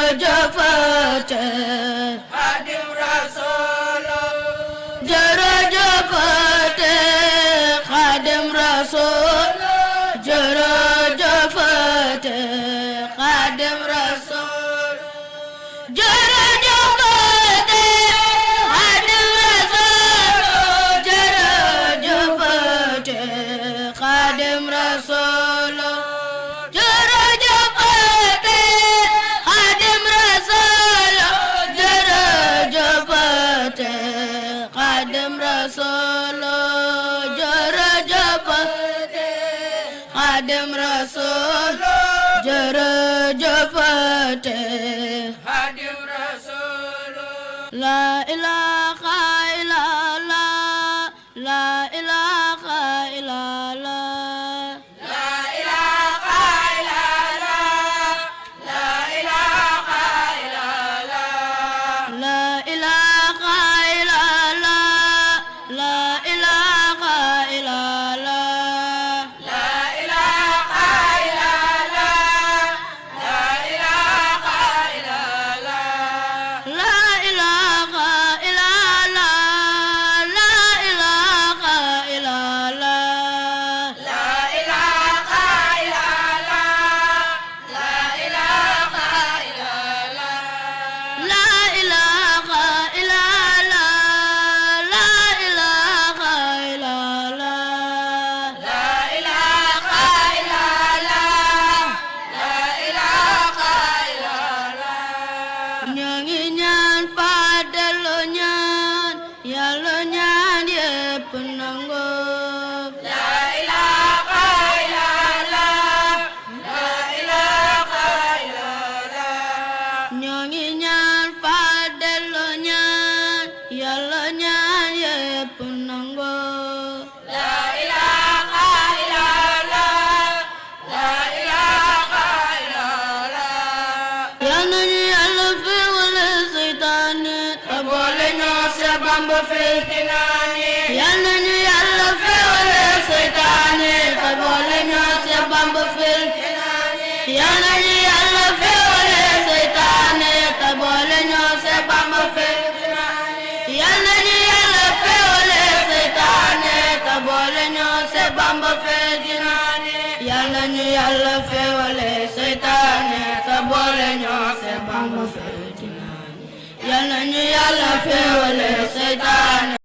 jërëjëfate Xaadim Rasul jërëjëfate Xaadim Rasul jërëjëfate Xaadim Rasul jërëjëfate Xaadim Rasul jërëjëfate Xaadim Rasul jërëjëfate Xaadim Rasul jërëjëfate Xaadim Rasul jërëjëfate Xaadim Rasul jërëjëfate Xaadim Rasul la ilaha illallah la ilaha illallah la ilaha illallah la ilaha illallah la ilaha illallah la ilaha illallah la ilaha illallah la ilaha illallah la ilaha illallah la ilaha illallah la ilaha illallah la ilaha illallah la ilaha illallah la ilaha illallah la ilaha illallah la ilaha illallah ñoo ngi ñaan Fadelu ñaan Yàlla ñaan yépp nangu la ilaha illallah la ilaha illallah ñoo ngi ñaan Fadelu ñaan Yàlla ñaan yépp nangu la ilaha illallah la ilaha illallah yal nañu Yàlla féewale seytaane te boole ñoo sa Bamba fitnaani yal nañu Yàlla féewale seytaane te boole ñoo sa Bamba fitnaani yal nañu Yàlla féewale seytaane te boole ñoo sa Bamba fitnaani yal nañu Yàlla féewale seytaane te boole ñoo sa Bamba fitnaani yal nañu Yàlla féewale seytaane te boole ñoo sa Bamba fitnaani yal nañu Yàlla féewale seytaane